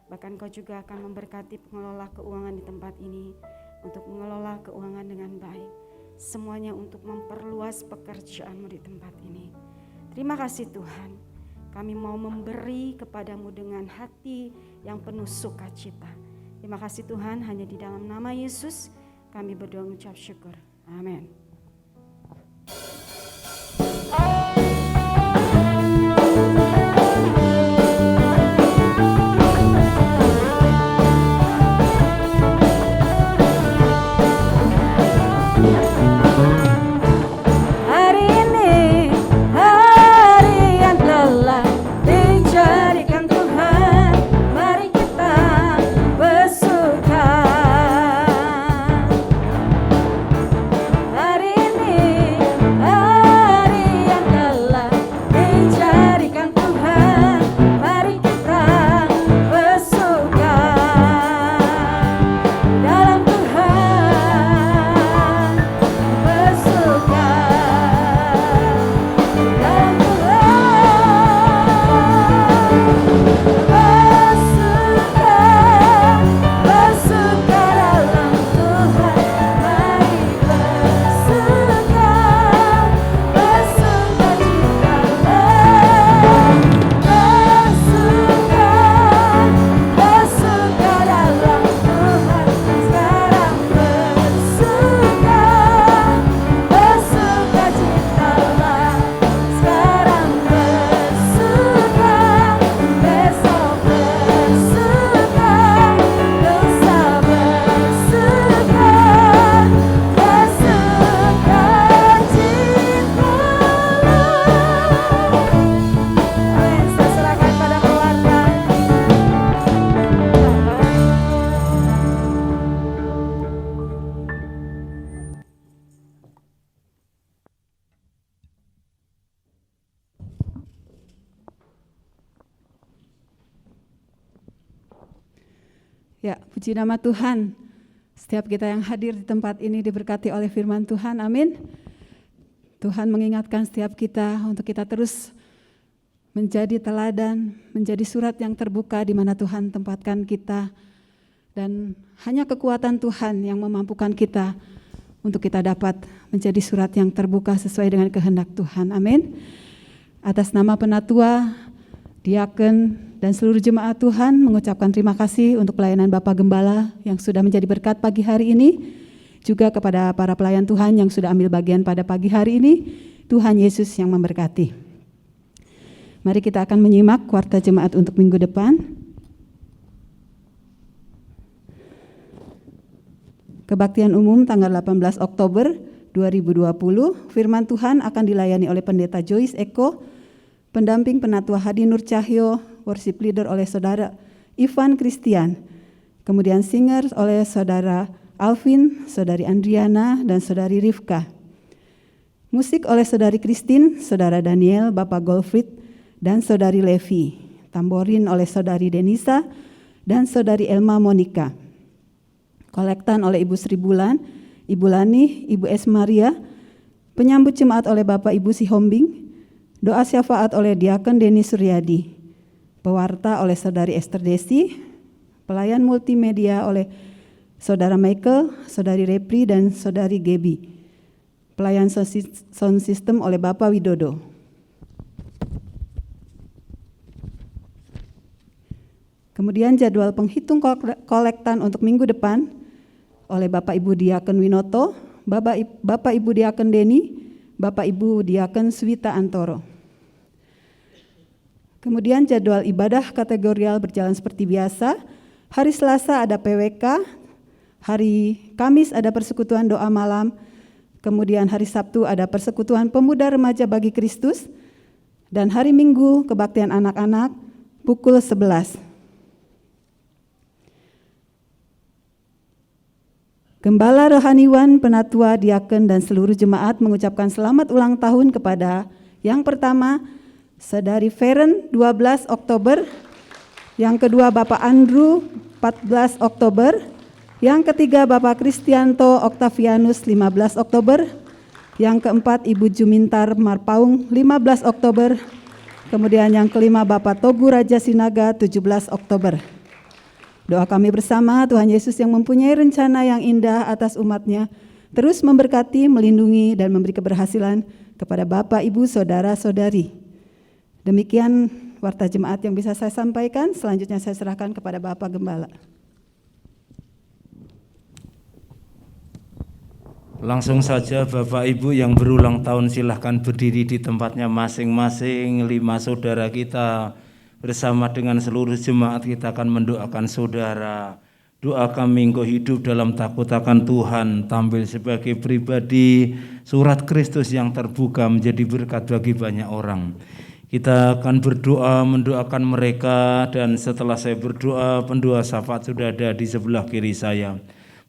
Bahkan Engkau juga akan memberkati pengelola keuangan di tempat ini untuk mengelola keuangan dengan baik. Semuanya untuk memperluas pekerjaan-Mu di tempat ini. Terima kasih Tuhan. Kami mau memberi kepadamu dengan hati yang penuh sukacita. Terima kasih Tuhan, hanya di dalam nama Yesus kami berdoa mengucap syukur. Amin. Ya, puji nama Tuhan. Setiap kita yang hadir di tempat ini diberkati oleh firman Tuhan, amin. Tuhan mengingatkan setiap kita untuk kita terus menjadi teladan, menjadi surat yang terbuka di mana Tuhan tempatkan kita. Dan hanya kekuatan Tuhan yang memampukan kita untuk kita dapat menjadi surat yang terbuka sesuai dengan kehendak Tuhan, amin. Atas nama penatua, diaken, dan seluruh jemaat Tuhan mengucapkan terima kasih untuk pelayanan Bapak Gembala yang sudah menjadi berkat pagi hari ini. Juga kepada para pelayan Tuhan yang sudah ambil bagian pada pagi hari ini. Tuhan Yesus yang memberkati. Mari kita akan menyimak warta jemaat untuk minggu depan. Kebaktian umum tanggal 18 Oktober 2020. Firman Tuhan akan dilayani oleh Pendeta Joyce Eko, pendamping penatua Hadi Nur Cahyo, worship leader oleh Saudara Ivan Christian, kemudian singer oleh Saudara Alvin, Saudari Andriana, dan Saudari Rifka. Musik oleh Saudari Christine, Saudara Daniel, Bapak Golfrid, dan Saudari Levi. Tamborin oleh Saudari Denisa dan Saudari Elma Monica. Kolektan oleh Ibu Sri Bulan, Ibu Lani, Ibu S. Maria. Penyambut jemaat oleh Bapak Ibu Sihombing. Doa syafaat oleh Diaken Denny Suryadi. Pewarta oleh Saudari Esther Desi. Pelayan multimedia oleh Saudara Michael, Saudari Repri, dan Saudari Gebi. Pelayan sound system oleh Bapak Widodo. Kemudian jadwal penghitung kolektan untuk minggu depan oleh Bapak Ibu Diaken Winoto, Bapak Ibu Diaken Denny, Bapak Ibu Diaken Swita Antoro. Kemudian jadwal ibadah kategorial berjalan seperti biasa. Hari Selasa ada PWK, hari Kamis ada persekutuan doa malam, kemudian hari Sabtu ada persekutuan pemuda remaja bagi Kristus, dan hari Minggu kebaktian anak-anak pukul 11. Gembala Rohaniwan, penatua, diaken, dan seluruh jemaat mengucapkan selamat ulang tahun kepada yang pertama, Saudari Feren 12 Oktober. Yang kedua Bapak Andrew 14 Oktober. Yang ketiga Bapak Kristianto Oktavianus 15 Oktober. Yang keempat Ibu Jumintar Marpaung 15 Oktober. Kemudian yang kelima Bapak Togu Raja Sinaga 17 Oktober. Doa kami bersama, Tuhan Yesus yang mempunyai rencana yang indah atas umat-Nya, terus memberkati, melindungi, dan memberi keberhasilan kepada Bapak, Ibu, Saudara-saudari. Demikian warta jemaat yang bisa saya sampaikan. Selanjutnya saya serahkan kepada Bapak Gembala. Langsung saja Bapak Ibu yang berulang tahun silahkan berdiri di tempatnya masing-masing. 5 saudara kita bersama dengan seluruh jemaat kita akan mendoakan saudara. Doa kami engkau hidup dalam takut akan Tuhan, tampil sebagai pribadi, surat Kristus yang terbuka menjadi berkat bagi banyak orang. Kita akan berdoa mendoakan mereka, dan setelah saya berdoa, pendua syafaat sudah ada di sebelah kiri saya.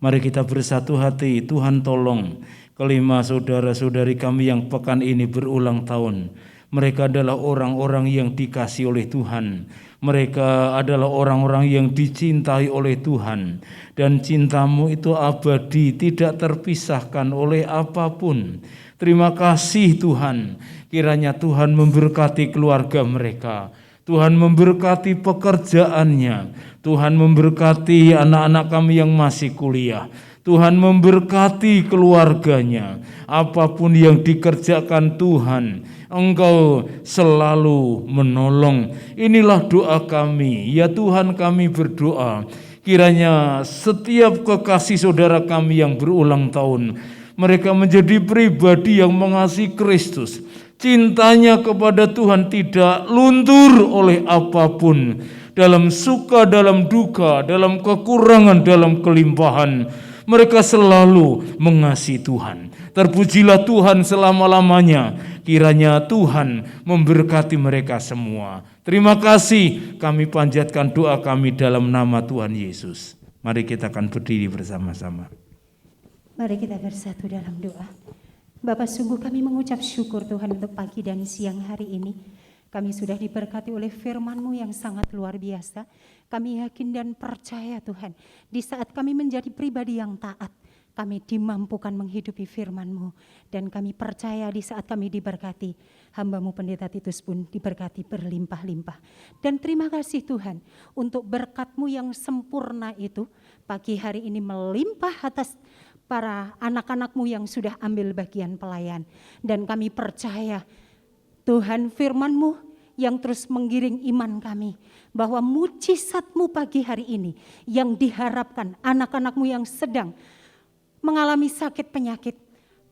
Mari kita bersatu hati. Tuhan tolong kelima saudara-saudari kami yang pekan ini berulang tahun. Mereka adalah orang-orang yang dikasihi oleh Tuhan. Mereka adalah orang-orang yang dicintai oleh Tuhan. Dan cintamu itu abadi, tidak terpisahkan oleh apapun. Terima kasih Tuhan. Kiranya Tuhan memberkati keluarga mereka. Tuhan memberkati pekerjaannya. Tuhan memberkati anak-anak kami yang masih kuliah. Tuhan memberkati keluarganya. Apapun yang dikerjakan Tuhan, Engkau selalu menolong. Inilah doa kami. Ya Tuhan, kami berdoa, kiranya setiap kekasih saudara kami yang berulang tahun, mereka menjadi pribadi yang mengasihi Kristus. Cintanya kepada Tuhan tidak luntur oleh apapun. Dalam suka, dalam duka, dalam kekurangan, dalam kelimpahan, mereka selalu mengasihi Tuhan. Terpujilah Tuhan selama-lamanya. Kiranya Tuhan memberkati mereka semua. Terima kasih, kami panjatkan doa kami dalam nama Tuhan Yesus. Mari kita akan berdiri bersama-sama. Mari kita bersatu dalam doa. Bapa, sungguh kami mengucap syukur Tuhan untuk pagi dan siang hari ini. Kami sudah diberkati oleh firman-Mu yang sangat luar biasa. Kami yakin dan percaya Tuhan, di saat kami menjadi pribadi yang taat, kami dimampukan menghidupi firman-Mu. Dan kami percaya di saat kami diberkati, hamba-Mu Pendeta Titus pun diberkati berlimpah-limpah. Dan terima kasih Tuhan untuk berkat-Mu yang sempurna itu pagi hari ini melimpah atas para anak-anak-Mu yang sudah ambil bagian pelayan. Dan kami percaya Tuhan, firman-Mu yang terus menggiring iman kami, bahwa mujizat-Mu pagi hari ini yang diharapkan anak-anak-Mu yang sedang mengalami sakit penyakit,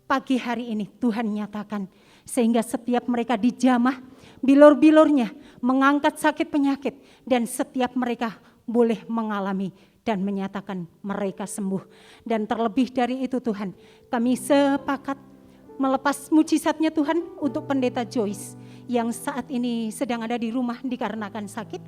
pagi hari ini Tuhan nyatakan, sehingga setiap mereka dijamah, bilur-bilurnya mengangkat sakit penyakit, dan setiap mereka boleh mengalami dan menyatakan mereka sembuh. Dan terlebih dari itu Tuhan, kami sepakat melepas mujizatnya Tuhan untuk Pendeta Joyce yang saat ini sedang ada di rumah dikarenakan sakit.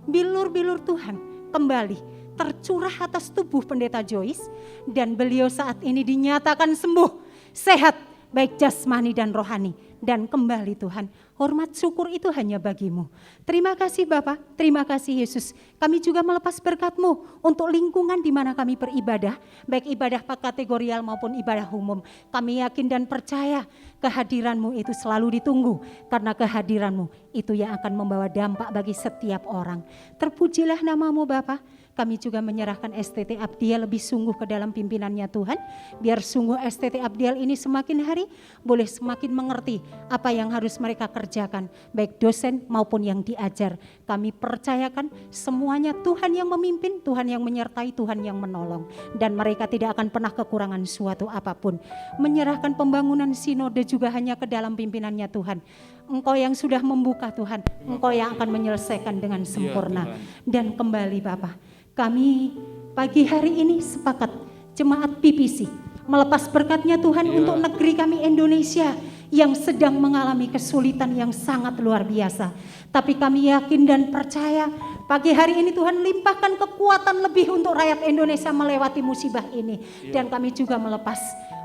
Bilur-bilur Tuhan kembali tercurah atas tubuh Pendeta Joyce, dan beliau saat ini dinyatakan sembuh, sehat baik jasmani dan rohani. Dan kembali Tuhan, hormat syukur itu hanya bagi-Mu. Terima kasih Bapa, terima kasih Yesus. Kami juga melepas berkat-Mu untuk lingkungan di mana kami beribadah, baik ibadah kategorial maupun ibadah umum. Kami yakin dan percaya kehadiran-Mu itu selalu ditunggu, karena kehadiran-Mu itu yang akan membawa dampak bagi setiap orang. Terpujilah nama-Mu Bapa. Kami juga menyerahkan STT Abdiel lebih sungguh ke dalam pimpinannya Tuhan. Biar sungguh STT Abdiel ini semakin hari boleh semakin mengerti apa yang harus mereka kerjakan. Baik dosen maupun yang diajar. Kami percayakan semuanya Tuhan yang memimpin, Tuhan yang menyertai, Tuhan yang menolong. Dan mereka tidak akan pernah kekurangan suatu apapun. Menyerahkan pembangunan sinode juga hanya ke dalam pimpinannya Tuhan. Engkau yang sudah membuka Tuhan. Engkau yang akan menyelesaikan dengan sempurna. Dan kembali Bapak, kami pagi hari ini sepakat jemaat PPC melepas berkat-Nya Tuhan untuk negeri kami Indonesia yang sedang mengalami kesulitan yang sangat luar biasa. Tapi kami yakin dan percaya pagi hari ini Tuhan limpahkan kekuatan lebih untuk rakyat Indonesia melewati musibah ini. Dan kami juga melepas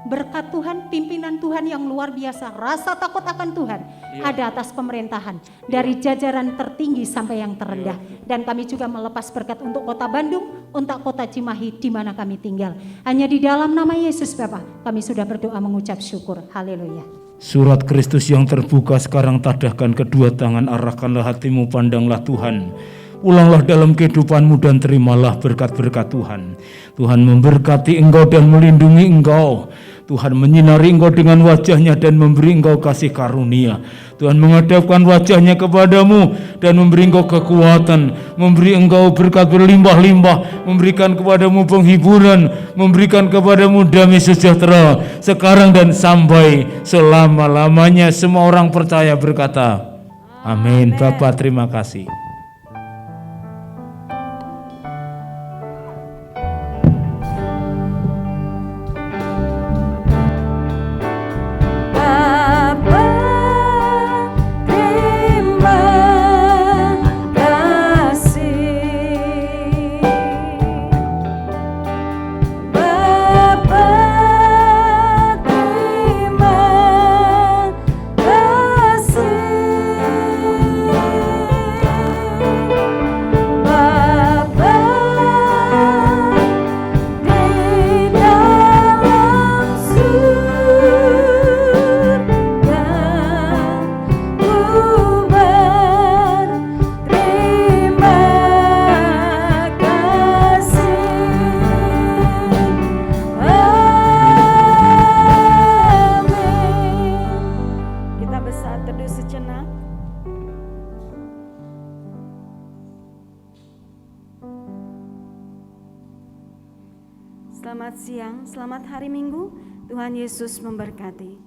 berkat Tuhan, pimpinan Tuhan yang luar biasa, rasa takut akan Tuhan ada atas pemerintahan dari jajaran tertinggi sampai yang terendah. Dan kami juga melepas berkat untuk kota Bandung, untuk kota Cimahi di mana kami tinggal. Hanya di dalam nama Yesus Bapa kami sudah berdoa mengucap syukur. Haleluya. Surat Kristus yang terbuka sekarang, tadahkan kedua tangan, arahkanlah hatimu, pandanglah Tuhan. Pulanglah dalam kehidupanmu dan terimalah berkat-berkat Tuhan. Tuhan memberkati engkau dan melindungi engkau. Tuhan menyinari engkau dengan wajahnya dan memberi engkau kasih karunia. Tuhan menghadapkan wajahnya kepadamu dan memberi engkau kekuatan, memberi engkau berkat berlimpah-limpah, memberikan kepadamu penghiburan, memberikan kepadamu damai sejahtera sekarang dan sampai selama-lamanya. Semua orang percaya berkata, amin. Bapa, terima kasih. Selamat siang, selamat hari Minggu. Tuhan Yesus memberkati.